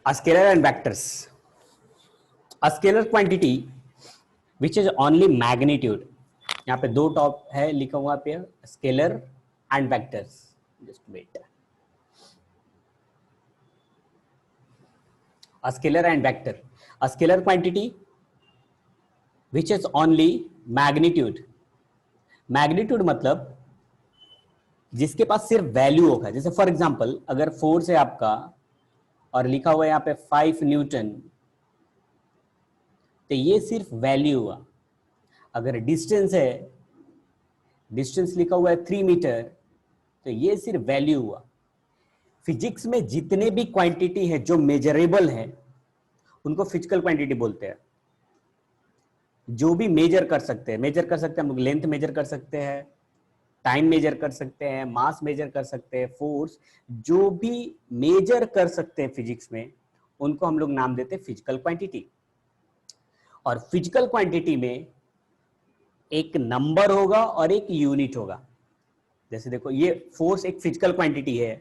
A scalar and vectors. A scalar quantity which is only magnitude. यहाँ पे दो top है लिखा हुआ पे scalar and vectors. Just wait. A scalar and vector. A scalar quantity which is only magnitude. Magnitude मतलब जिसके पास सिर्फ वैल्यू होगा. जैसे फॉर एग्जांपल अगर फोर्स है आपका और लिखा हुआ है यहाँ पे 5 न्यूटन, तो ये सिर्फ वैल्यू हुआ. अगर डिस्टेंस है, डिस्टेंस लिखा हुआ है 3 मीटर, तो ये सिर्फ वैल्यू हुआ. फिजिक्स में जितने भी क्वांटिटी है जो मेजरेबल है उनको फिजिकल क्वांटिटी बोलते हैं. जो भी मेजर कर सकते हैं हम लोग. लेंथ मेजर कर सकते हैं, टाइम मेजर कर सकते हैं, मास मेजर कर सकते हैं, फोर्स, जो भी मेजर कर सकते हैं फिजिक्स में उनको हम लोग नाम देते हैं फिजिकल क्वांटिटी. और फिजिकल क्वांटिटी में एक नंबर होगा और एक यूनिट होगा. जैसे देखो ये फोर्स एक फिजिकल क्वांटिटी है.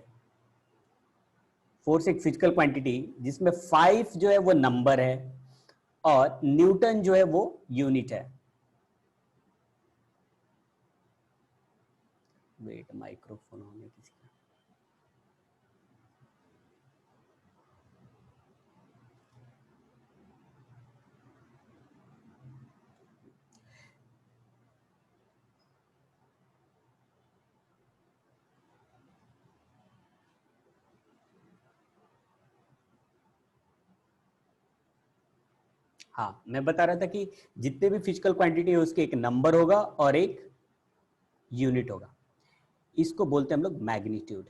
फोर्स एक फिजिकल क्वांटिटी जिसमें 5 जो है वो नंबर है और न्यूटन जो है वो यूनिट है. वेट, माइक्रोफोन होने किसी का. हाँ, मैं बता रहा था कि जितने भी फिजिकल क्वांटिटी है उसके एक नंबर होगा और एक यूनिट होगा. इसको बोलते हैं हम लोग मैग्नीट्यूड.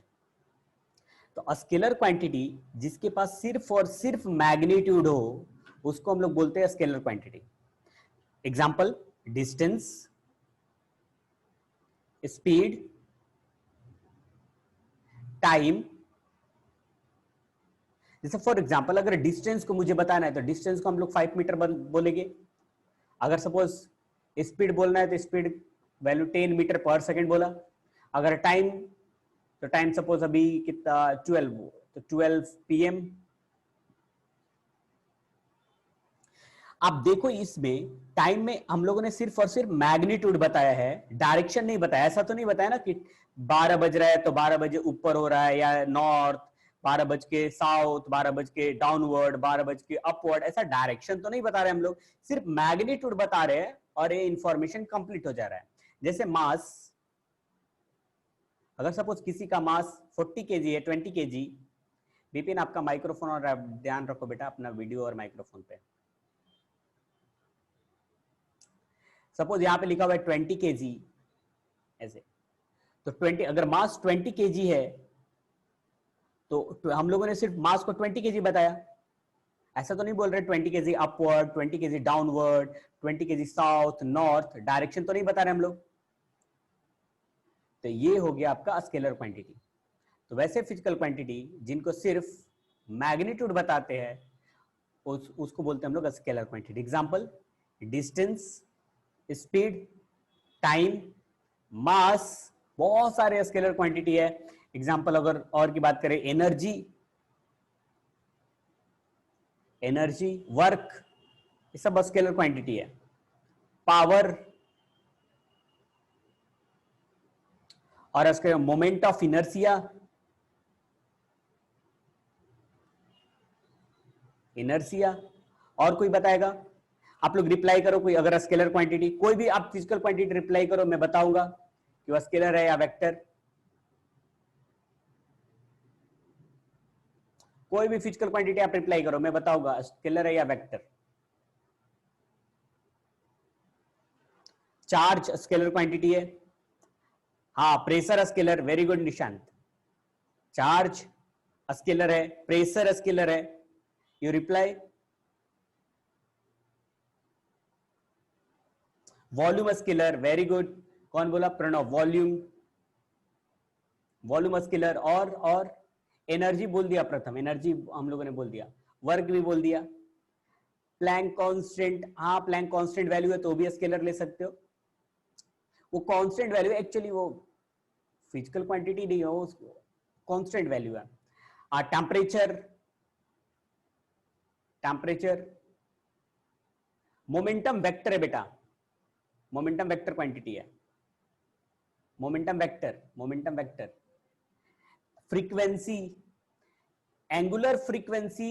तो स्केलर क्वांटिटी जिसके पास सिर्फ और सिर्फ मैग्नीट्यूड हो उसको हम लोग बोलते हैं scalar quantity. Example, distance, speed, time. जैसे फॉर एग्जांपल अगर डिस्टेंस को मुझे बताना है तो डिस्टेंस को हम लोग 5 मीटर बोलेंगे. अगर सपोज स्पीड बोलना है तो स्पीड वैल्यू 10 मीटर पर सेकंड बोला. अगर टाइम तो टाइम सपोज अभी कितना 12, तो 12 PM. आप देखो इसमें टाइम में हम लोगों ने सिर्फ और सिर्फ मैग्नीट्यूड बताया है, डायरेक्शन नहीं बताया. ऐसा तो नहीं बताया ना कि 12 बज रहा है तो 12 बजे ऊपर हो रहा है, या नॉर्थ 12 बज के साउथ, 12 बज के डाउनवर्ड, 12 बज के अपवर्ड. ऐसा डायरेक्शन तो नहीं बता रहे हम लोग, सिर्फ मैग्नीट्यूड बता रहे हैं और ये इंफॉर्मेशन कंप्लीट हो जा रहा है. जैसे मास, अगर सपोज किसी का मास 40 kg है, 20 kg. विपिन आपका माइक्रोफोन और ध्यान रखो बेटा अपना वीडियो और माइक्रोफोन पे. सपोज यहां पे लिखा हुआ है 20 kg ऐसे, तो 20 अगर मास 20 kg है तो हम लोगों ने सिर्फ मास को 20 kg बताया. ऐसा तो नहीं बोल रहे 20 kg upward, 20 kg downward, 20 kg south north. Direction तो नहीं बता रहे हम लोग. तो ये हो गया आपका स्केलर क्वांटिटी. तो वैसे फिजिकल क्वांटिटी जिनको सिर्फ मैग्नीट्यूड बताते हैं उसको बोलते हैं हम लोग scalar quantity. Example, distance, speed, time, mass, बहुत सारे स्केलर क्वांटिटी है. एग्जांपल अगर और की बात करें, एनर्जी, वर्क, ये सब स्केलर क्वांटिटी है. पावर, और उसके मोमेंट ऑफ इनर्शिया, और कोई बताएगा? आप लोग रिप्लाई करो कोई, अगर स्केलर क्वांटिटी कोई भी आप फिजिकल क्वांटिटी रिप्लाई करो, मैं बताऊंगा कि वह स्केलर है या वेक्टर. कोई भी फिजिकल क्वांटिटी आप रिप्लाई करो, मैं बताऊंगा स्केलर है या वेक्टर. चार्ज स्केलर क्वांटिटी है. हाँ, pressure scalar. Very good Nishant. Charge scalar है, प्रेशर स्केलर है. You reply. Volume scalar. Very good. कौन बोला? प्रणव. Volume scalar. और एनर्जी बोल दिया प्रथम, एनर्जी हम लोगों ने बोल दिया. वर्क भी बोल दिया. प्लैंक कांस्टेंट, हाँ प्लैंक कांस्टेंट वैल्यू है तो भी स्केलर ले सकते हो. वो कांस्टेंट वैल्यू एक्चुअली वो फिजिकल क्वांटिटी नहीं है, वो कांस्टेंट वैल्यू है. टेम्परेचर, टेम्परेचर, मोमेंटम वेक्टर है बेटा, मोमेंटम वेक्टर क्वांटिटी है, momentum vector, frequency, angular frequency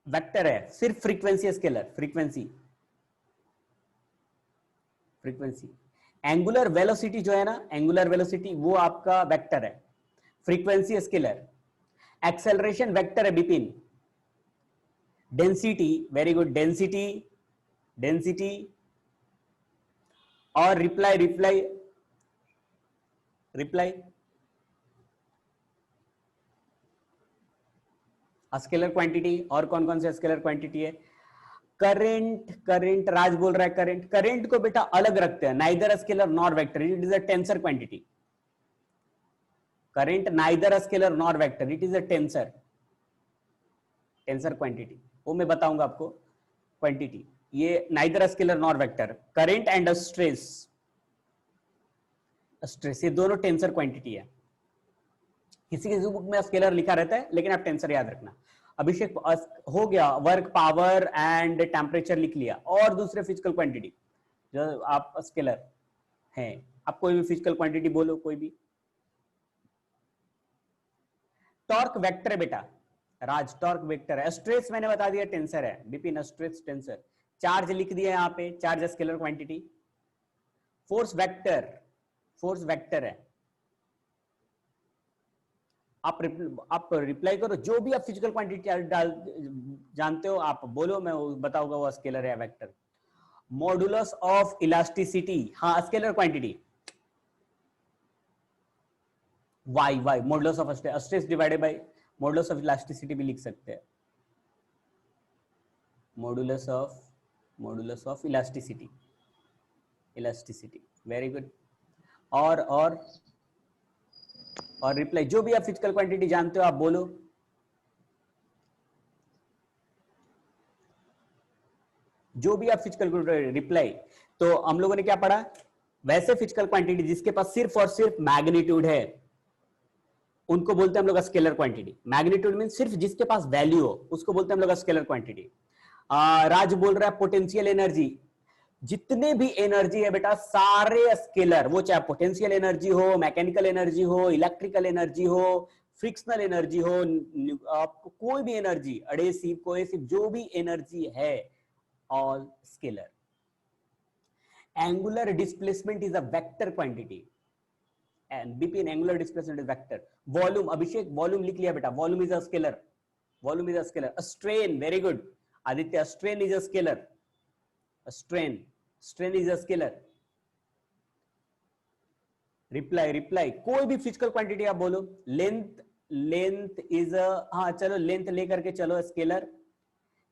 vector है, सिर्फ frequency scalar, frequency angular velocity जो है ना, एंगुलर वेलोसिटी वो आपका वेक्टर है, फ्रीक्वेंसी स्केलर, एक्सेलरेशन वेक्टर है Bipin, density, very good, density और रिप्लाई स्केलर क्वांटिटी। और कौन कौन से स्केलर क्वांटिटी है? करंट राज बोल रहा है करंट को बेटा अलग रखते हैं, neither scalar nor vector, it is a tensor quantity. Current neither scalar nor vector, it is a tensor quantity, वो मैं बताऊंगा आपको क्वांटिटी। ये neither scalar nor vector, current and stress ये दोनों टेंसर क्वांटिटी है। किसी किसी बुक में स्केलर लिखा रहता है, लेकिन आप टेंसर याद रखना। अभिषेक हो गया, वर्क, पावर एंड टेम्परेचर लिख लिया, और दूसरे फिजिकल क्वांटिटी जो आप स्केलर हैं, आप कोई भी फिजिकल क्वांटिटी बोलो, कोई भी। टॉर्क वेक्टर है बेटा, राज, टॉर्क वेक्टर है। स्ट्रेस मैंने बता दिया टेंसर है, बिपिन स्ट्रेस टेंसर। चार्ज लिख दिया यहां पे, charge scalar quantity. Force vector है। आप रिप्लाई करो, जो भी आप फिजिकल क्वांटिटी डाल जानते हो आप बोलो, मैं बताऊंगा वो स्केलर है वेक्टर। मॉडुलस ऑफ इलास्टिसिटी, हाँ scalar quantity, Y modulus of stress divided by modulus of elasticity भी लिख सकते हैं, modulus of elasticity, very good. और रिप्लाई, जो भी आप फिजिकल क्वांटिटी जानते हो आप बोलो। जो भी आप फिजिकल रिप्लाई, तो हम लोगों ने क्या पढ़ा? वैसे फिजिकल क्वांटिटी जिसके पास सिर्फ और सिर्फ मैग्नीट्यूड है, उनको बोलते हैं हम लोग स्केलर क्वांटिटी। मैग्नीट्यूड मीन सिर्फ जिसके पास वैल्यू हो, उसको बोलते हैं हम लोग स्केलर क्वांटिटी। राज बोल रहा है पोटेंशियल एनर्जी, जितने भी एनर्जी है बेटा सारे स्केलर, वो चाहे पोटेंशियल एनर्जी हो, मैकेनिकल एनर्जी हो, इलेक्ट्रिकल एनर्जी हो, फ्रिक्शनल एनर्जी हो, आपको कोई भी एनर्जी, अडेसिव कोएसिव जो भी एनर्जी है, all scalar. Angular displacement is a vector quantity, and Bipin angular displacement is vector. Volume, Abhishek volume लिख लिया बेटा, volume is a scalar, strain, very good Aditya, strain is a scalar, strain is a scalar. Reply कोई भी physical quantity आप बोलो। Length is a, हाँ चलो length लेकर के चलो स्केलर,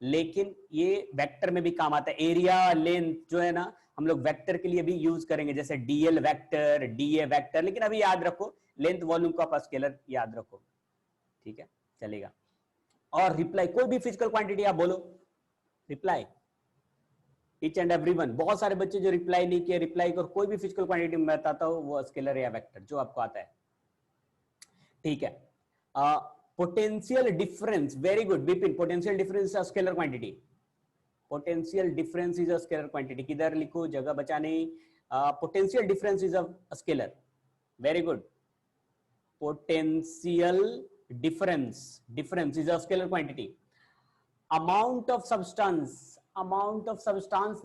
लेकिन ये वेक्टर में भी काम आता है। एरिया लेंथ जो है ना, हम लोग वेक्टर के लिए भी यूज करेंगे, जैसे डीएल वेक्टर, डीए वेक्टर, लेकिन अभी याद रखो लेंथ वॉल्यूम को आप स्केलर याद रखो, ठीक है चलेगा। और रिप्लाई, कोई भी फिजिकल क्वांटिटी आप बोलो, रिप्लाई, ईच एंड एवरीवन। बहुत सारे बच्चे जो रिप्लाई नहीं किए, रिप्लाई कर, कोई भी फिजिकल क्वांटिटी में बताता हूं, वो स्केलर या वेक्टर जो आपको आता है, ठीक है। Potential difference, very good Bipin, potential difference scalar quantity, potential difference is a scalar quantity. किधर लिखो, जगह बचा नहीं। Potential difference is a scalar, very good. Potential difference is a scalar quantity. Amount of substance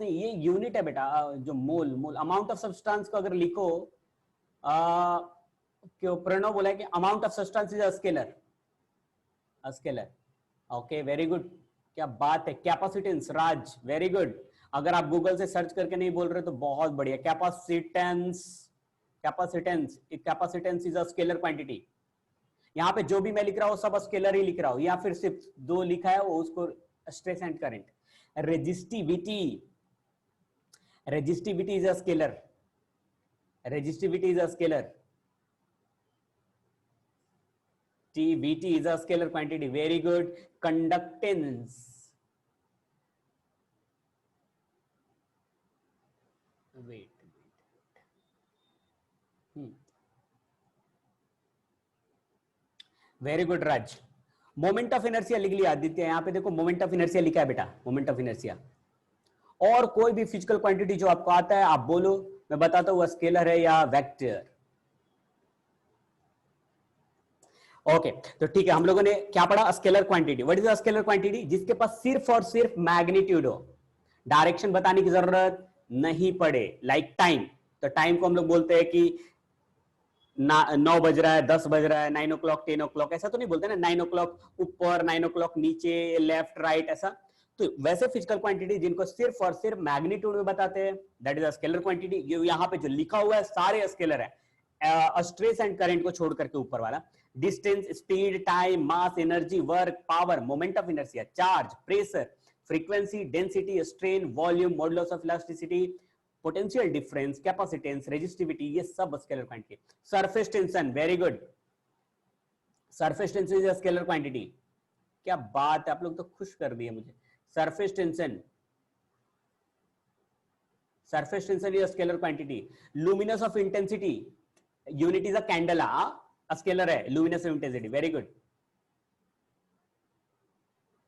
नहीं, ये यूनिट है बेटा, जो मोल अमाउंट ऑफ सब्सटेंस को अगर लिखो, क्यों प्रणव बोला है कि amount of substance is a scalar, okay very good, क्या बात है। कैपेसिटेंस, राज वेरी गुड। अगर आप गूगल से सर्च करके नहीं बोल रहे तो बहुत बढ़िया। Capacitance is a scalar quantity. यहां पे जो भी मैं लिख रहा हूं सब स्केलर ही लिख रहा हूं, या फिर सिर्फ दो लिखा है वो उसको stress and current. Resistivity is a scalar, TVT is a scalar quantity, very good. Conductance, wait, very good Raj. Moment of inertia लिख लिया आदित्य, यहां पे देखो मोमेंट ऑफ इनर्शिया लिखा है बेटा, मोमेंट ऑफ इनर्शिया। और कोई भी फिजिकल क्वांटिटी जो आपको आता है आप बोलो, मैं बताता हूं स्केलर है या वेक्टर। ओके तो ठीक है, हम लोगों ने क्या पढ़ा, scalar quantity. What is a scalar quantity? जिसके पास सिर्फ और सिर्फ मैग्नीट्यूड हो, डायरेक्शन बताने की जरूरत नहीं पड़े। लाइक टाइम, तो टाइम को हम लोग बोलते हैं कि 9 बज रहा है, 10 बज रहा है, 9 ओ क्लॉक, 10 ओ क्लॉक, ऐसा तो नहीं बोलते ना, 9 ओ क्लॉक ऊपर, 9 ओ क्लॉक नीचे, लेफ्ट राइट, ऐसा। तो वैसे फिजिकल क्वांटिटी जिनको सिर्फ और सिर्फ मैग्नीट्यूड में बताते हैं, that is a scalar quantity. यहाँ पे जो लिखा हुआ है सारे स्केलर है, स्ट्रेस एंड करंट को छोड़ करके ऊपर वाला। Distance, speed, time, mass, energy, work, power, moment of inertia, charge, pressure, frequency, density, strain, volume, modulus of elasticity, potential difference, capacitance, resistivity, ये सब scalar quantity. Surface tension, very good, surface tension is a scalar quantity. क्या बात है, आप लोग तो खुश कर दिए मुझे। Surface tension, surface tension is a scalar quantity. Luminous of intensity, unit is a candle, a scalar है, luminous of intensity, very good.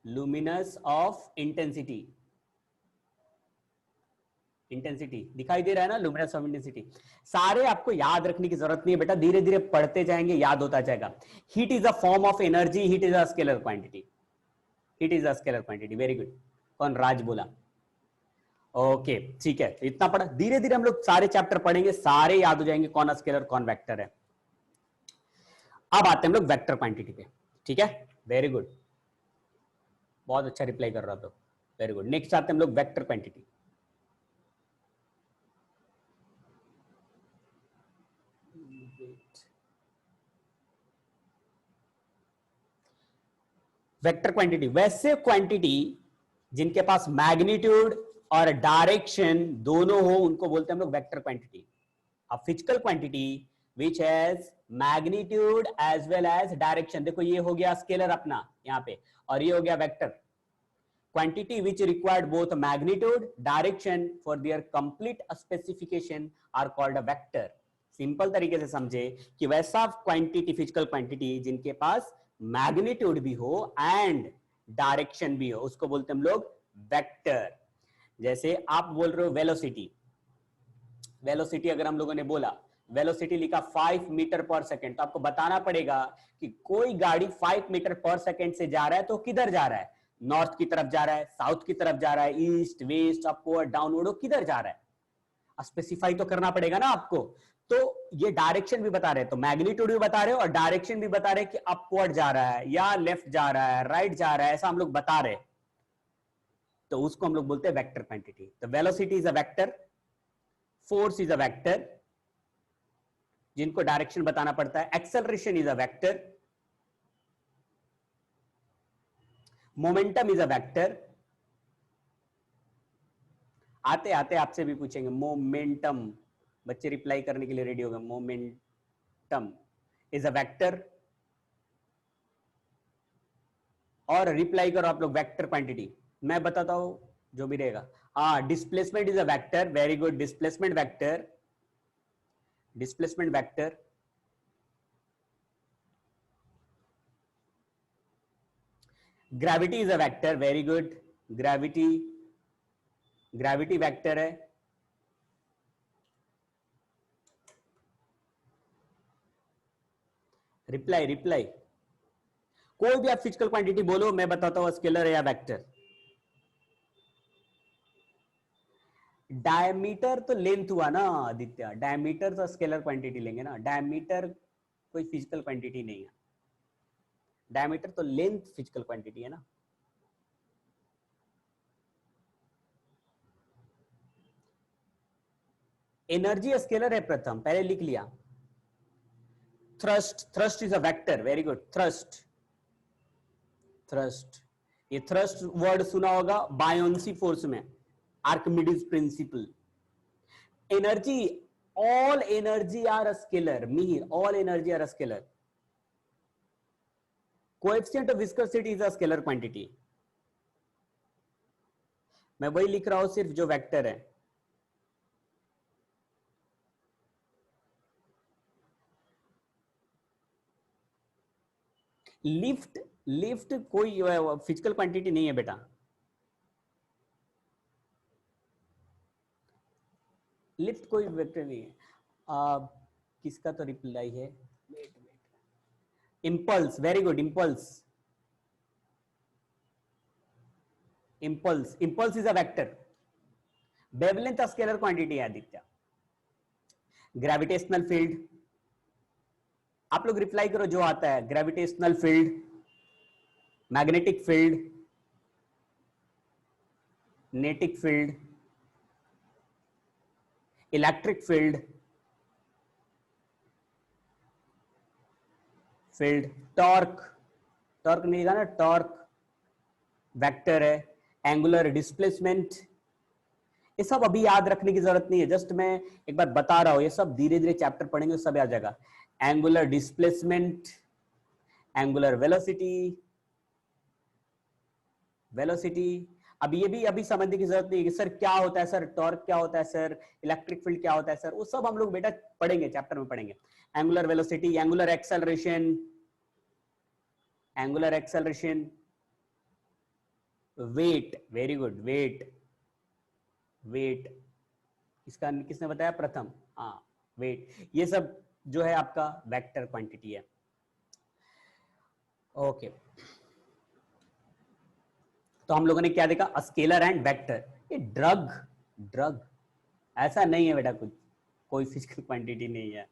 Luminous of intensity, intensity दिखाई दे रहा है ना, लुमिनस ऑफ इंटेंसिटी। सारे आपको याद रखने की जरूरत नहीं है बेटा, धीरे धीरे पढ़ते जाएंगे याद होता जाएगा। Heat is a form of energy, heat is a scalar quantity, heat is a scalar quantity, very good. कौन, राज बोला? ओके ठीक है, इतना पढ़ा, धीरे धीरे हम लोग सारे चैप्टर पढ़ेंगे, सारे याद हो जाएंगे कौन स्केलर कौन वेक्टर है। अब आते हैं हम लोग वेक्टर क्वांटिटी पे, ठीक है, वेरी गुड, बहुत अच्छा रिप्लाई कर रहा था, वेरी गुड। नेक्स्ट आते हैं हम लोग वेक्टर क्वांटिटी। वेक्टर क्वांटिटी, वैसे क्वांटिटी जिनके पास मैग्नीट्यूड और डायरेक्शन दोनों हो उनको बोलते हैं हम लोग वेक्टर क्वांटिटी। अब physical quantity which has magnitude as well as direction, देखो ये हो गया स्केलर अपना यहाँ पे, और ये हो गया vector quantity which required both magnitude direction for their complete specification are called a vector. Simple तरीके से समझे कि वैसा क्वांटिटी, फिजिकल क्वांटिटी जिनके पास मैग्नीट्यूड भी हो एंड डायरेक्शन भी हो, उसको बोलते हैं हम लोग वेक्टर। जैसे आप बोल रहे हो वेलोसिटी, वेलोसिटी अगर हम लोगों ने बोला, वेलोसिटी लिखा 5 मीटर पर सेकेंड, तो आपको बताना पड़ेगा कि कोई गाड़ी 5 मीटर पर सेकेंड से जा रहा है तो किधर जा रहा है, नॉर्थ की तरफ जा रहा है, साउथ की तरफ जा रहा है, ईस्ट वेस्ट अपवर्ड डाउनवर्ड, किधर जा रहा है, स्पेसिफाई तो करना पड़ेगा ना आपको। तो ये डायरेक्शन भी बता रहे हैं, तो मैग्नीट्यूड भी बता रहे हो और डायरेक्शन भी बता रहे हैं कि अपवर्ड जा रहा है या लेफ्ट जा रहा है, राइट जा रहा है, ऐसा हम लोग बता रहे हैं, तो उसको हम लोग बोलते हैं वेक्टर क्वांटिटी। तो velocity is a vector, force is a vector जिनको डायरेक्शन बताना पड़ता है, acceleration is a vector, momentum is a vector. आते आते आपसे भी पूछेंगे मोमेंटम, बच्चे रिप्लाई करने के लिए रेडी हो गए, मोमेंटम इज अ वेक्टर, और रिप्लाई करो आप लोग वेक्टर क्वांटिटी, मैं बताता हूं जो भी रहेगा। हाँ, displacement is a vector, very good, displacement vector, displacement vector. Gravity is a vector, very good, gravity, gravity vector है। रिप्लाई रिप्लाई, कोई भी आप फिजिकल क्वांटिटी बोलो, मैं बताता हूं स्केलर है या वेक्टर। डायमीटर तो लेंथ हुआ ना आदित्य, डायमीटर तो स्केलर क्वांटिटी लेंगे ना, डायमीटर कोई फिजिकल क्वांटिटी नहीं है, डायमीटर तो लेंथ फिजिकल क्वांटिटी है ना। एनर्जी स्केलर है प्रथम, पहले लिख लिया। Thrust, thrust is a vector, very good, thrust, thrust, ये थ्रस्ट वर्ड सुना होगा बायोन्सी फोर्स में, Archimedes principle. Energy, all energy are scalar, Mihir, all energy are scalar. Coefficient of viscosity is a scalar quantity, मैं वही लिख रहा हूं सिर्फ जो वेक्टर है। लिफ्ट लिफ्ट कोई फिजिकल क्वांटिटी नहीं है बेटा, लिफ्ट कोई वेक्टर नहीं है। किसका तो रिप्लाई है, wait wait, impulse, very good, impulse, impulse, impulse is a vector, wavelength scalar quantity है आदित्य। ग्रेविटेशनल फील्ड, आप लोग रिप्लाई करो जो आता है, ग्रेविटेशनल फील्ड, मैग्नेटिक फील्ड, नेटिक field, electric field, field, torque, torque नहीं लिखा ना, टॉर्क वेक्टर है, एंगुलर डिस्प्लेसमेंट, ये सब अभी याद रखने की जरूरत नहीं है, जस्ट मैं एक बार बता रहा हूं, ये सब धीरे धीरे चैप्टर पढ़ेंगे सब आ जाएगा। Angular displacement, angular velocity, velocity, अब ये भी अभी समझने की जरूरत नहीं है कि सर क्या होता है, सर टॉर्क क्या होता है, सर इलेक्ट्रिक फील्ड क्या होता है, सर वो सब हम लोग बेटा पढ़ेंगे, चैप्टर में पढ़ेंगे। Angular velocity, angular acceleration, angular acceleration, wait, very good, wait, wait, इसका किसने बताया, प्रथम, हाँ वेट, ये सब जो है आपका वेक्टर क्वांटिटी है। ओके, तो हम लोगों ने क्या देखा, स्केलर एंड वेक्टर। ये ड्रग, ड्रग ऐसा नहीं है बेटा, कुछ कोई फिजिकल क्वांटिटी नहीं है,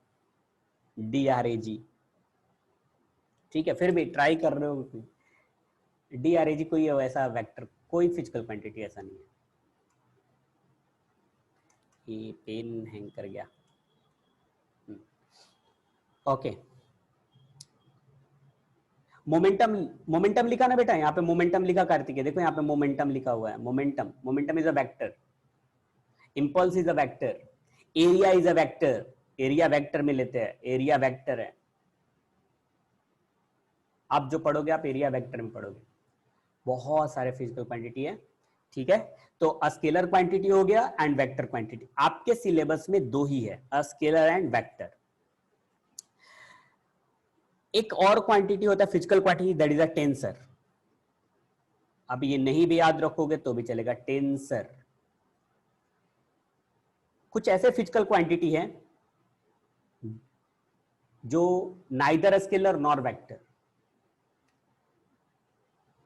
DRAG, ठीक है, फिर भी ट्राई कर रहे हो, DRAG कोई ऐसा वेक्टर, कोई फिजिकल क्वांटिटी ऐसा नहीं है। ये पेन हैंग कर गया, ओके। मोमेंटम, मोमेंटम लिखा ना बेटा, यहाँ पे मोमेंटम लिखा कार्तिक है, देखो यहाँ पे मोमेंटम लिखा हुआ है, momentum, momentum is a vector, impulse is a vector, area is a vector, area vector में लेते हैं, एरिया वेक्टर है, आप जो पढ़ोगे आप एरिया वेक्टर में पढ़ोगे, बहुत सारे फिजिकल क्वांटिटी है, ठीक है। तो स्केलर क्वांटिटी हो गया एंड वेक्टर क्वांटिटी, आपके सिलेबस में दो ही है, स्केलर एंड वेक्टर। एक और क्वांटिटी होता है physical quantity, that is a tensor. अब ये नहीं भी याद रखोगे तो भी चलेगा, टेंसर। कुछ ऐसे फिजिकल क्वांटिटी है जो नाइदर स्केलर नॉर वेक्टर,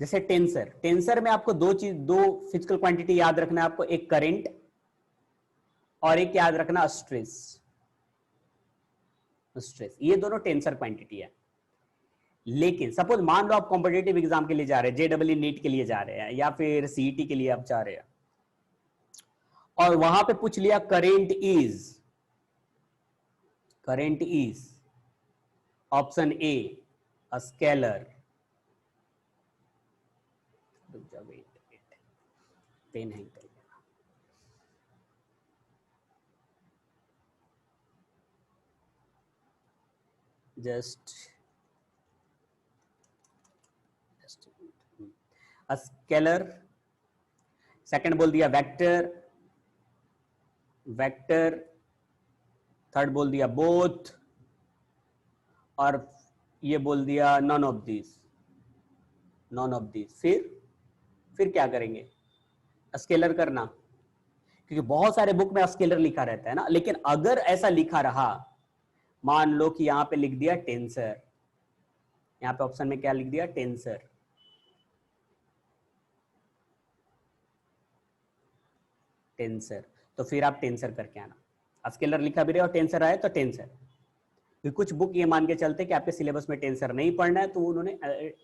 जैसे टेंसर, टेंसर में आपको दो चीज, दो फिजिकल क्वांटिटी याद रखना है आपको, एक करंट और एक याद रखना स्ट्रेस, स्ट्रेस, ये दोनों टेंसर क्वांटिटी है। लेकिन सपोज मान लो आप कॉम्पिटेटिव एग्जाम के लिए जा रहे हैं, JEE नीट के लिए जा रहे हैं या फिर CET के लिए आप जा रहे हैं, और वहां पे पूछ लिया current is option A scalar, wait, pen hang कर गया, जस्ट स्केलर, सेकंड बोल दिया वेक्टर, वेक्टर, थर्ड बोल दिया बोथ, और ये बोल दिया none of this, none of this. फिर क्या करेंगे, स्केलर करना, क्योंकि बहुत सारे बुक में स्केलर लिखा रहता है ना, लेकिन अगर ऐसा लिखा रहा, मान लो कि यहां पे लिख दिया टेंसर, यहां पे ऑप्शन में क्या लिख दिया, टेंसर, टेंसर, तो फिर आप टेंसर करके आना, स्केलर लिखा भी रहे और टेंसर आए तो टेंसर। कुछ बुक ये मान के चलते कि आपके सिलेबस में टेंसर नहीं पढ़ना है तो उन्होंने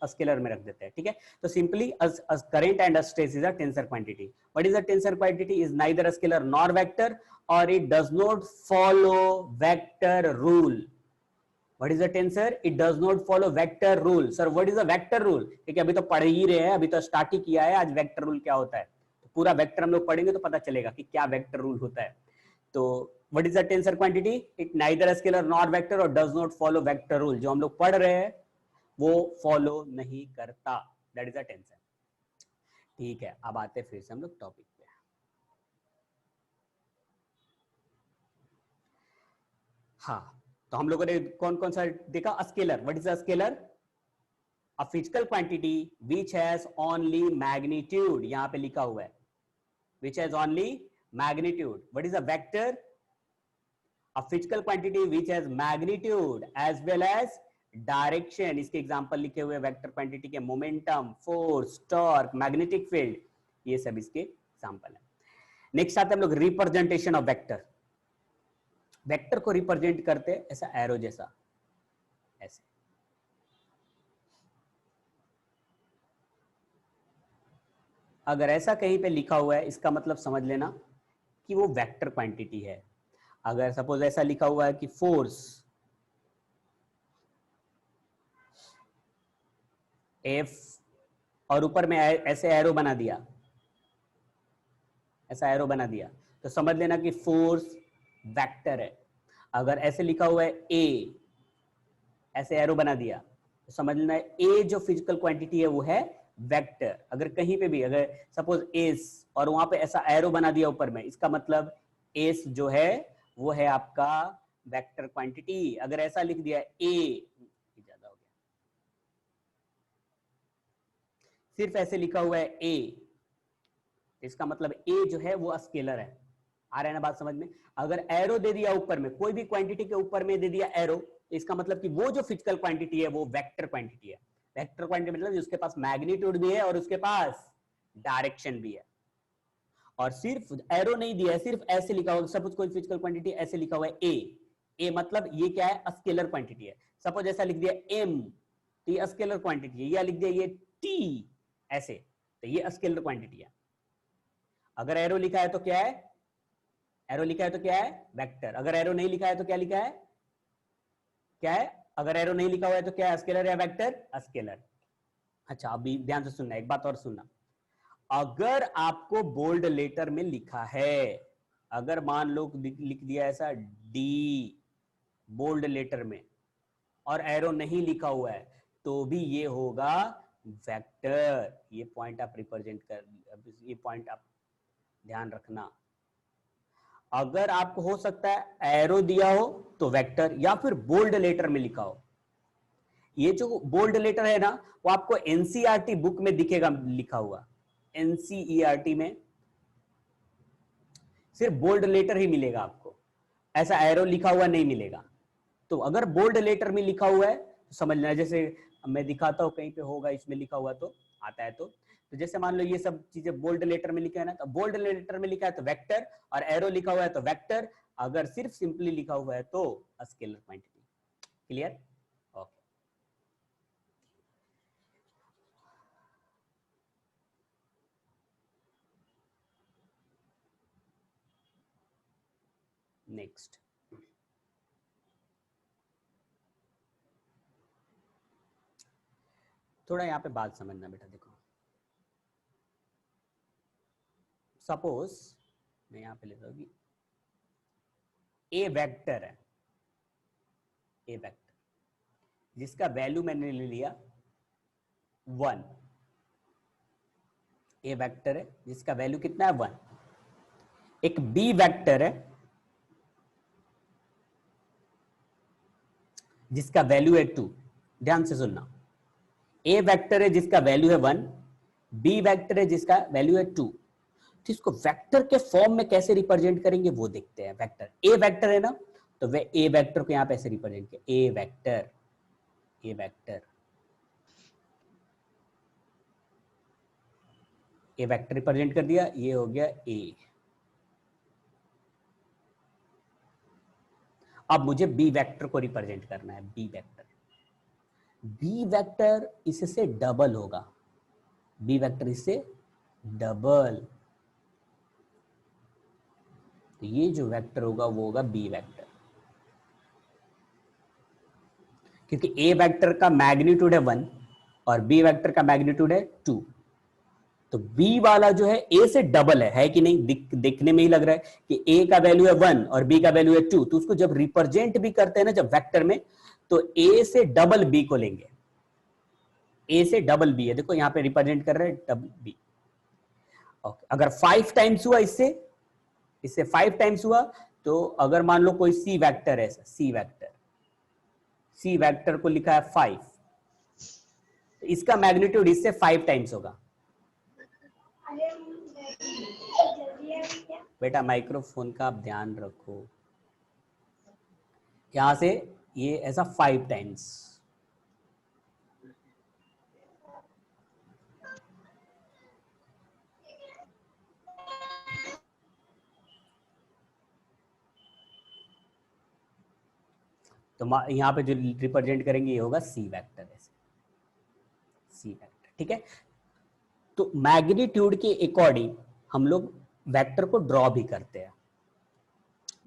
स्केलर में रख देते हैं, ठीक है। तो simply current and stress is a tensor quantity. What is a tensor quantity, is neither scalar nor vector और it does not follow vector rule. What is a tensor, it does not follow vector rule. Sir what is a vector rule, क्योंकि अभी तो पढ़ ही रहे हैं, अभी तो start ही किया है, आज वेक्टर रूल क्या होता है, तो पूरा वेक्टर हम लोग पढ़ेंगे तो पता चलेगा कि क्या वेक्टर रूल होता है। तो what is the tensor quantity, it neither scalar nor vector और does not follow vector rule, जो हम लोग पढ़ रहे हैं वो फॉलो नहीं करता, दैट इज अ टेंसर। ठीक है, अब आते फिर से हम लोग टॉपिक पे। हाँ, तो हम लोगों ने कौन कौन सा देखा, scalar, what is a scalar, a physical quantity which has only magnitude, यहां पे लिखा हुआ है which has only magnitude. What is a vector? A physical quantity which has magnitude as well as direction. इसके एग्जांपल लिखे हुए vector quantity के momentum, force, torque, magnetic field, ये सब इसके एग्जांपल है. नेक्स्ट आते हैं हम लोग रिप्रेजेंटेशन ऑफ वेक्टर. वेक्टर को रिप्रेजेंट करते हैं ऐसा एरो जैसा, ऐसे. अगर ऐसा कहीं पे लिखा हुआ है इसका मतलब समझ लेना कि वो वेक्टर क्वांटिटी है. अगर सपोज ऐसा लिखा हुआ है कि फोर्स F और ऊपर में ऐसे एरो बना दिया, ऐसा एरो बना दिया, तो समझ लेना कि फोर्स वेक्टर है. अगर ऐसे लिखा हुआ है A, ऐसे एरो बना दिया, तो समझ लेना A जो फिजिकल क्वांटिटी है वो है वेक्टर. अगर कहीं पे भी अगर सपोज एस और वहां पे ऐसा एरो बना दिया ऊपर में, इसका मतलब एस जो है वो है आपका वेक्टर क्वांटिटी. अगर ऐसा लिख दिया ए, ज्यादा हो गया, सिर्फ ऐसे लिखा हुआ है ए, इसका मतलब ए जो है वो स्केलर है. आ रहा है ना बात समझ में? अगर एरो दे दिया ऊपर में, कोई भी क्वांटिटी के ऊपर में दे दिया एरो, इसका मतलब कि वो जो फिजिकल क्वांटिटी है वो वेक्टर क्वांटिटी है. वेक्टर क्वांटिटी मतलब उसके पास मैग्नीट्यूड भी है और उसके पास डायरेक्शन भी है. और सिर्फ एरो नहीं दिया है, सिर्फ ऐसे लिखा हुआ, सपोज कोई फिजिकल क्वांटिटी ऐसे लिखा हुआ है ए मतलब ये क्या है? स्केलर क्वांटिटी है. सपोज ऐसा लिख दिया एम, तो ये स्केलर क्वांटिटी है. या लिख दिया ये टी ऐसे, तो ये स्केलर क्वांटिटी है. अगर एरो लिखा है तो क्या है? एरो लिखा है तो क्या है? वेक्टर. अगर एरो नहीं लिखा है तो क्या लिखा है? क्या है? अगर एरो नहीं लिखा हुआ है तो क्या है? स्केलर या वेक्टर? स्केलर. अच्छा, अभी ध्यान से सुनना, एक बात और सुनना. अगर आपको बोल्ड लेटर में लिखा है, अगर मान लो लिख दिया ऐसा डी बोल्ड लेटर में और एरो नहीं लिखा हुआ है, तो भी ये होगा वेक्टर. ये पॉइंट आप रिप्रेजेंट कर, ये पॉइंट आप ध्यान रखना. अगर आपको हो सकता है एरो दिया हो तो वेक्टर, या फिर बोल्ड लेटर में लिखा हो. ये जो बोल्ड लेटर है ना, वो आपको एनसीईआरटी बुक में दिखेगा लिखा हुआ. एनसीईआरटी में सिर्फ बोल्ड लेटर ही मिलेगा आपको, ऐसा एरो लिखा हुआ नहीं मिलेगा. तो अगर बोल्ड लेटर में लिखा हुआ है तो समझ लेना, जैसे मैं दिखाता हूं कहीं पे होगा इसमें लिखा हुआ तो आता है. तो जैसे मान लो ये सब चीजें बोल्ड लेटर में लिखा है ना, तो बोल्ड लेटर में लिखा है तो वेक्टर, और एरो लिखा हुआ है तो वेक्टर. अगर सिर्फ सिंपली लिखा हुआ है तो scalar quantity. Clear? Okay. Next, थोड़ा यहां पे बात समझना बेटा. देखो, सपोज मैं यहां पे लेता हूं कि ए वेक्टर है, ए वेक्टर जिसका वैल्यू मैंने ले लिया 1. ए वेक्टर है जिसका वैल्यू कितना है? 1. एक बी वेक्टर है जिसका वैल्यू है 2. ध्यान से सुनना, ए वेक्टर है जिसका वैल्यू है 1, बी वेक्टर है जिसका वैल्यू है 2. तो इसको वेक्टर के फॉर्म में कैसे रिप्रेजेंट करेंगे वो देखते हैं. वेक्टर, ए वेक्टर है ना, तो वे ए वेक्टर को यहां पे ऐसे रिप्रेजेंट किया, ए वेक्टर, ए वेक्टर, ए वेक्टर रिप्रेजेंट कर दिया. ये हो गया ए. अब मुझे बी वेक्टर को रिप्रेजेंट करना है. बी वेक्टर, बी वेक्टर इससे डबल होगा, बी वेक्टर इससे डबल. तो ये जो वेक्टर होगा वो होगा बी वेक्टर, क्योंकि ए वेक्टर का मैग्नीट्यूड है 1 और बी वेक्टर का मैग्नीट्यूड है 2. तो बी वाला जो है ए से डबल है कि नहीं? देखने में ही लग रहा है कि ए का वैल्यू है 1 और बी का वैल्यू है 2. तो उसको जब रिप्रेजेंट भी करते हैं ना, जब वेक्टर में, तो ए से डबल बी को लेंगे. ए से डबल बी है, देखो यहां पे रिप्रेजेंट कर रहे हैं डबल बी. ओके. अगर 5 टाइम्स हुआ इससे 5 टाइम्स हुआ, तो अगर मान लो कोई सी वेक्टर है, सी वेक्टर, सी वेक्टर को लिखा है 5, तो इसका मैग्नीट्यूड इससे 5 टाइम्स होगा। बेटा माइक्रोफोन का आप ध्यान रखो, यहां से ये ऐसा 5 टाइम्स। तो यहां पे जो रिप्रेजेंट करेंगे ये होगा सी वेक्टर, ऐसे सी वेक्टर, ठीक है। तो मैग्नीट्यूड के अकॉर्डिंग हम लोग वेक्टर को ड्रॉ भी करते हैं।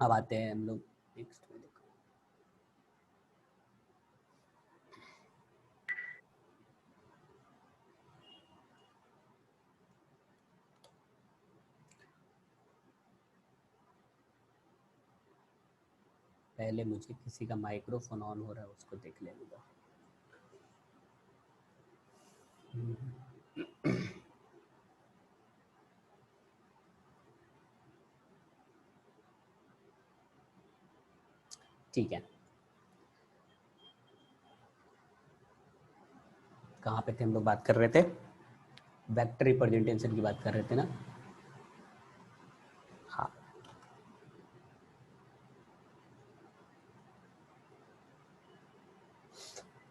अब आते हैं हम लोग नेक्स्ट में, देखो पहले मुझे किसी का माइक्रोफोन ऑन हो रहा है उसको देख लेने दो। ठीक है, कहाँ पे थे हम लोग, बात कर रहे थे वेक्टर रिप्रेजेंटेशन की बात कर रहे थे ना। हाँ,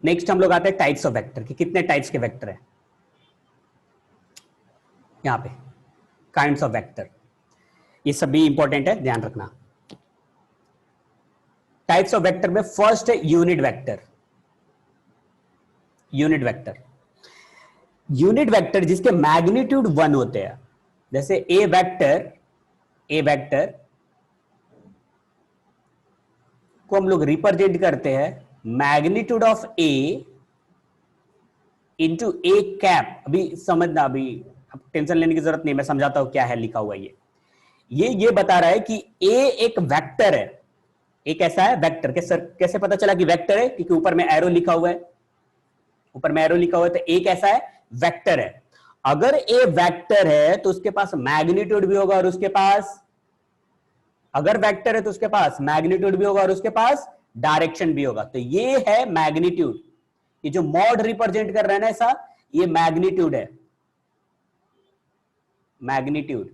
नेक्स्ट हम लोग आते हैं टाइप्स ऑफ वेक्टर कि कितने टाइप्स के वेक्टर है। यहाँ पे काइंड्स ऑफ वेक्टर, ये सभी इंपॉर्टेंट है, ध्यान रखना। टाइप्स ऑफ वेक्टर में फर्स्ट है unit vector. Unit vector, unit vector जिसके मैग्नीट्यूड 1 होते हैं, जैसे ए वेक्टर को हम लोग रिप्रेजेंट करते हैं magnitude of A into A cap. अभी समझना, अभी टेंशन लेने की जरूरत नहीं, मैं समझाता हूं क्या है लिखा हुआ। ये बता रहा है कि ए एक वेक्टर है। ए कैसा है, वेक्टर। कैसे पता चला कि वेक्टर है, क्योंकि ऊपर में एरो लिखा हुआ है, ऊपर में एरो लिखा हुआ है, तो ए कैसा है, वेक्टर है। अगर ए वेक्टर है तो उसके पास मैग्नीट्यूड भी होगा और उसके पास, अगर वेक्टर है तो उसके पास मैग्नीट्यूड भी होगा और उसके पास डायरेक्शन भी होगा। तो ये है मैग्नीट्यूड। ये जो मॉड रिप्रेजेंट कर रहे हैं ना ऐसा, ये मैग्नीट्यूड है, मैग्नीट्यूड।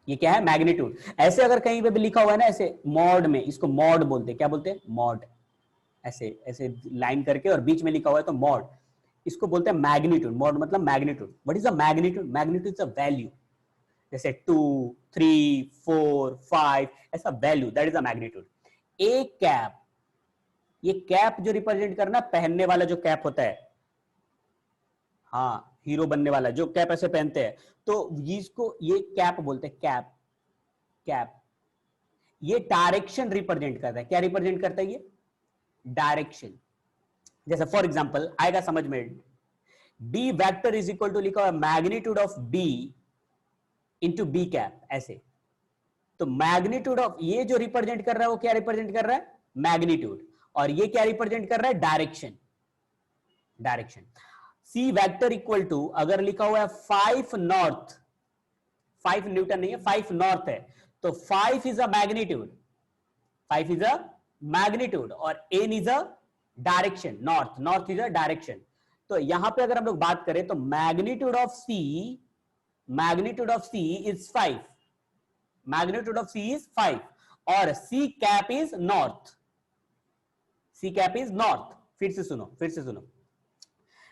ये क्या है, मैग्नीट्यूड। ऐसे अगर कहीं पे भी लिखा हुआ है ना ऐसे मॉड में, इसको मॉड बोलते हैं। क्या बोलते हैं, मॉड। ऐसे ऐसे लाइन करके और बीच में लिखा हुआ है तो मॉड, इसको बोलते हैं मैग्नीट्यूड। मॉड मतलब magnitude. What is the magnitude, magnitude is a value, जैसे 2 3 4 5 ऐसा value, that is a magnitude. A cap, ये कैप जो रिप्रेजेंट करना, पहनने वाला जो कैप होता है, हाँ हीरो बनने वाला जो कैप ऐसे पहनते हैं, तो इसको ये कैप बोलते हैं, कैप। कैप ये डायरेक्शन रिप्रेजेंट करता है। क्या रिप्रेजेंट करता है ये, डायरेक्शन। जैसे फॉर एग्जांपल आएगा समझ में, D vector is equal to लिखा हुआ magnitude of D into B cap, ऐसे। तो मैग्नीट्यूड ऑफ ये जो रिप्रेजेंट कर रहा है वो क्या रिप्रेजेंट कर रहा है, मैग्नीट्यूड। और ये क्या रिप्रेजेंट कर रहा है, direction, direction. C vector equal to, अगर लिखा हुआ है 5 नॉर्थ, 5 न्यूटन नहीं है, 5 नॉर्थ है, तो 5 is a magnitude, 5 is a magnitude, और N is a direction, north, north is a direction. तो यहां पे अगर हम लोग बात करें तो magnitude of C, magnitude of C is 5, magnitude of C is 5, और C cap is north, C cap is north. फिर से सुनो, फिर से सुनो,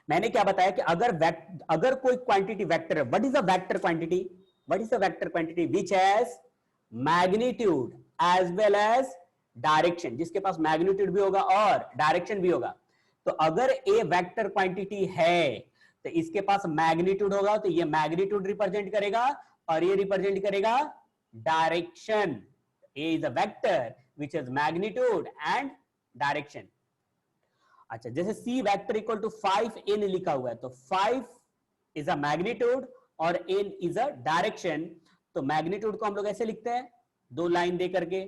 मैंने क्या बताया कि अगर कोई क्वांटिटी वेक्टर है, what is a vector quantity, what is a vector quantity which has magnitude as well as direction, जिसके पास मैग्नीट्यूड भी होगा और डायरेक्शन भी होगा। तो अगर ए वेक्टर क्वांटिटी है तो इसके पास मैग्नीट्यूड होगा, तो ये मैग्नीट्यूड रिप्रेजेंट करेगा और ये रिप्रेजेंट करेगा direction. A is a vector which has magnitude and direction. अच्छा, जैसे सी वेक्टर इक्वल टू 5 एन लिखा हुआ है, तो 5 इज अ मैग्नीट्यूड और एन इज अ डायरेक्शन। तो मैग्नीट्यूड को हम लोग ऐसे लिखते हैं, 2 लाइन दे करके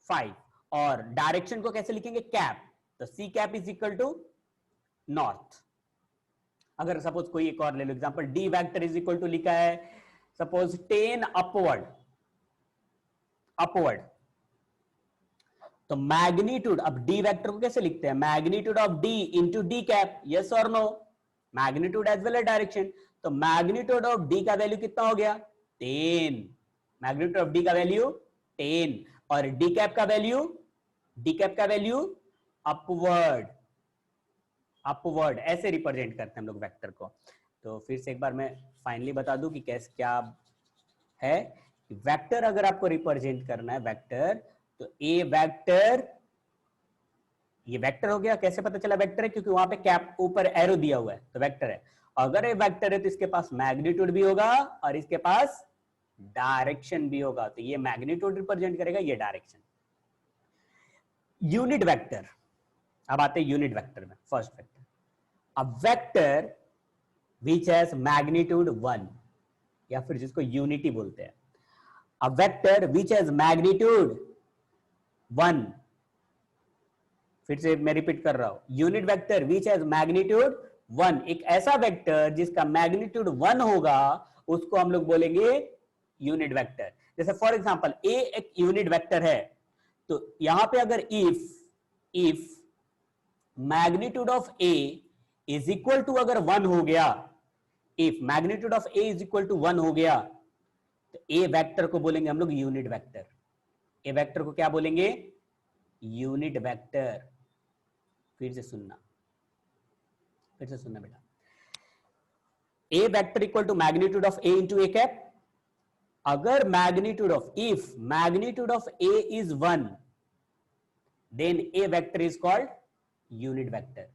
5, और डायरेक्शन को कैसे लिखेंगे, कैप। तो C cap is equal to north. अगर सपोज कोई एक और ले लो example, D vector is equal to लिखा है सपोज 10 अपवर्ड, अपवर्ड तो मैग्नीट्यूड, अब डी वेक्टर को कैसे लिखते हैं, magnitude of D into D cap, yes और no, magnitude as well as direction. तो मैग्नीट्यूड ऑफ डी का वैल्यू कितना हो गया, 10, मैग्नीट्यूड ऑफ डी का वैल्यू 10, और डी कैप का वैल्यू, डी कैप का वैल्यू अपवर्ड, अपवर्ड ऐसे रिप्रेजेंट करते हैं हम लोग वेक्टर को। तो फिर से एक बार मैं फाइनली बता दूं कि कैसे क्या है। वेक्टर अगर आपको रिप्रेजेंट करना है वेक्टर, तो ए वेक्टर, ये वेक्टर हो गया, कैसे पता चला वेक्टर है, क्योंकि वहां पे कैप ऊपर एरो दिया हुआ है तो वेक्टर है। अगर ये वेक्टर है तो इसके पास मैग्नीट्यूड भी होगा और इसके पास डायरेक्शन भी होगा, तो ये मैग्नीट्यूड रिप्रेजेंट करेगा, ये डायरेक्शन। यूनिट वेक्टर, अब आते हैं यूनिट वेक्टर में। First vector, a vector which has magnitude 1, या फिर जिसको यूनिटी बोलते हैं, a vector which has magnitude 1, फिर से मैं रिपीट कर रहा हूं, unit vector which has magnitude 1, एक ऐसा वेक्टर जिसका मैग्नीट्यूड 1 होगा उसको हम लोग बोलेंगे यूनिट वेक्टर। जैसे फॉर एग्जांपल ए एक यूनिट वेक्टर है, तो यहां पे अगर if magnitude of A is equal to अगर 1 हो गया, if magnitude of A is equal to 1 हो गया, तो ए वेक्टर को बोलेंगे हम लोग यूनिट वेक्टर। ए वेक्टर को क्या बोलेंगे, यूनिट वेक्टर। फिर से सुनना बेटा, A vector equal to magnitude of A into A cap. अगर magnitude of, if magnitude of A is 1, then A vector is called unit vector.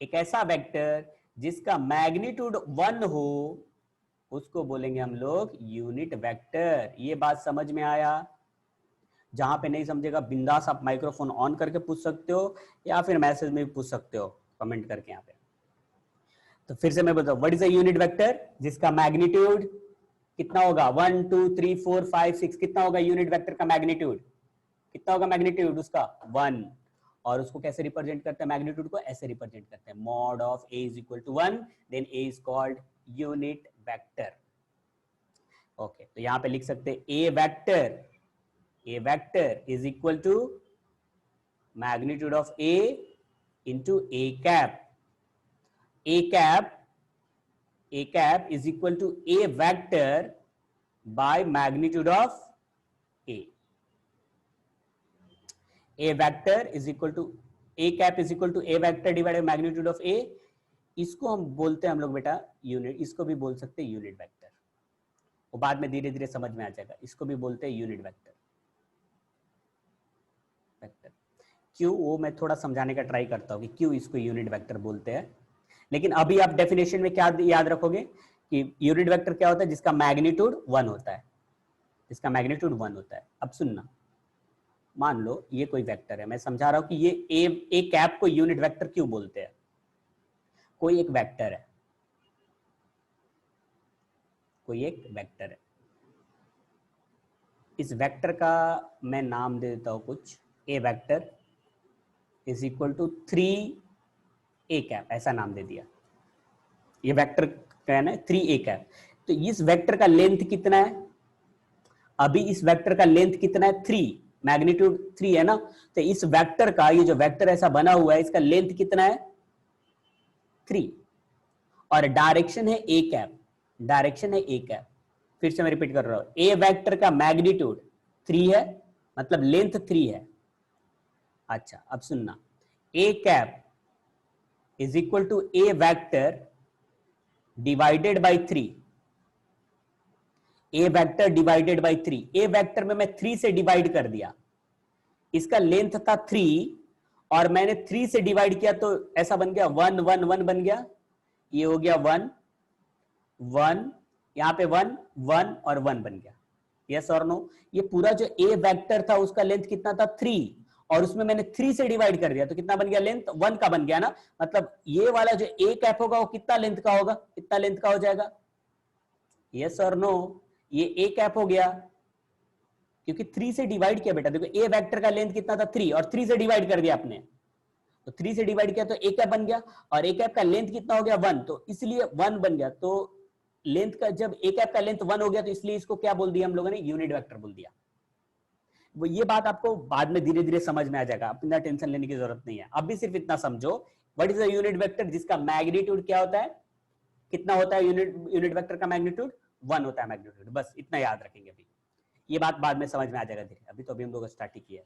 एक ऐसा वेक्टर जिसका मैग्नीट्यूड 1 हो उसको बोलेंगे हम लोग यूनिट वेक्टर। ये बात समझ में आया? जहां पे नहीं समझेगा बिंदास आप माइक्रोफोन ऑन करके पूछ सकते हो, या फिर मैसेज में भी पूछ सकते हो कमेंट करके यहाँ पे। तो फिर से मैं बताऊं, what is a unit vector, जिसका मैग्नीट्यूड कितना होगा, 1 2 3 4 5 6, कितना होगा यूनिट वेक्टर का मैग्नीट्यूड, कितना होगा मैग्नीट्यूड उसका 1। और उसको कैसे रिप्रेजेंट करते हैं, मैग्नीट्यूड को ऐसे रिप्रेजेंट करते हैं, mod of A is equal to 1, then A is called unit vector. Okay, तो यहां पे लिख सकते हैं A vector is equal to magnitude of A into A cap. A cap is equal to A vector by magnitude of A. A vector is equal to, A cap is equal to A vector divided by magnitude of A. इसको हम बोलते हैं हम लोग बेटा unit, इसको भी बोल सकते हैं यूनिट वेक्टर, वो बाद में धीरे धीरे समझ में आ जाएगा। इसको भी बोलते हैं यूनिट वेक्टर। क्यों, वो मैं थोड़ा समझाने का ट्राई करता हूं कि क्यों इसको यूनिट वेक्टर बोलते हैं। लेकिन अभी आप डेफिनेशन में क्या याद रखोगे कि यूनिट वेक्टर क्या होता है, जिसका मैग्नीट्यूड 1 होता है, जिसका मैग्नीट्यूड 1 होता है। अब सुनना, मान लो ये कोई वेक्टर है, मैं समझा रहा हूं कि ये ए कैप को यूनिट वेक्टर क्यों बोलते हैं। कोई एक वेक्टर है, कोई एक वेक्टर है, इस वेक्टर का मैं नाम दे देता हूं कुछ, A vector is equal to 3 A cap, ऐसा नाम दे दिया। ये वेक्टर क्या है ना, 3 ए कैप। तो इस वेक्टर का लेंथ कितना है, अभी इस वेक्टर का लेंथ कितना है, 3, मैग्नीट्यूड 3 है ना। तो इस वेक्टर का, ये जो वेक्टर ऐसा बना हुआ है, इसका लेंथ कितना है, 3, और डायरेक्शन है ए कैप, डायरेक्शन है ए कैप। फिर से मैं रिपीट कर रहा हूं, ए वेक्टर का मैग्नीट्यूड 3 है, मतलब लेंथ 3 है। अच्छा, अब सुनना, A cap is equal to A vector divided by 3, A vector divided by 3। A vector में मैं 3 से डिवाइड कर दिया, इसका लेंथ था 3 और मैंने 3 से डिवाइड किया तो ऐसा बन गया 1 1 1 बन गया, ये हो गया 1 1, यहां पे 1 1 और 1 बन गया, यस और नो। ये पूरा जो ए वेक्टर था उसका लेंथ कितना था, 3, और उसमें मैंने 3 से डिवाइड कर दिया तो कितना बन गया, लेंथ 1 का बन गया ना। मतलब ये वाला जो ए कैप होगा वो कितना लेंथ का होगा, कितना लेंथ का हो जाएगा, यस और नो। ये ए कैप हो गया क्योंकि 3 से डिवाइड किया बेटा। देखो ए वेक्टर का लेंथ कितना था, 3, और 3 से डिवाइड कर दिया आपने, तो 3 से डिवाइड किया तो ए कैप बन गया, और ए कैप का लेंथ कितना हो गया, 1, तो इसलिए 1 बन गया। तो लेंथ का, जब ए कैप का लेंथ 1 हो गया तो इसलिए इसको क्या बोल दिया हम लोगों ने, यूनिट वेक्टर बोल दिया। वो ये बात आपको बाद में धीरे धीरे समझ में आ जाएगा, अपना टेंशन लेने की जरूरत नहीं है। अभी सिर्फ इतना समझो, what is a unit vector जिसका मैग्नीट्यूड क्या होता है, कितना होता है यूनिट वेक्टर का मैग्नीट्यूड, 1 होता है मैग्नीट्यूड, बस इतना याद रखेंगे। अभी ये बात बाद में समझ में आ जाएगा धीरे, अभी तो अभी हम लोग स्टार्ट ही किया।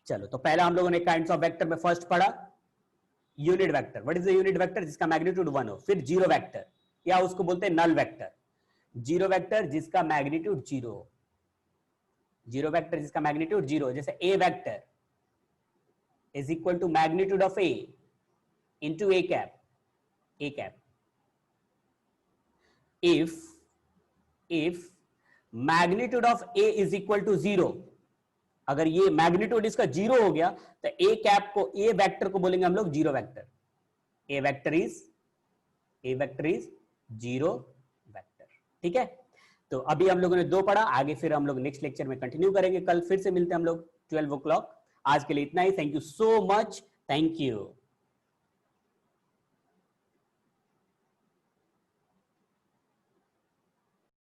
चलो तो पहला हम लोगों ने काइंड्स ऑफ वेक्टर में फर्स्ट पढ़ा unit vector, what is the unit vector जिसका मैग्नीट्यूड 1 हो। फिर जीरो वेक्टर, या उसको बोलते हैं नल वेक्टर, जीरो वेक्टर जिसका मैग्नीट्यूड 0 हो, जीरो वेक्टर जिसका मैग्नीट्यूड 0, जैसे A vector is equal to magnitude of A into A cap, A cap. If magnitude of A is equal to 0, अगर ये मैग्नीट्यूड इसका 0 हो गया तो ए कैप को, ए वेक्टर को बोलेंगे हम लोग zero vector. A vector is zero vector, ठीक है। तो अभी हम लोगों ने 2 पढ़ा, आगे फिर हम लोग नेक्स्ट लेक्चर में कंटिन्यू करेंगे। कल फिर से मिलते हैं हम लोग 12 o'clock। आज के लिए इतना ही। Thank you so much, thank you.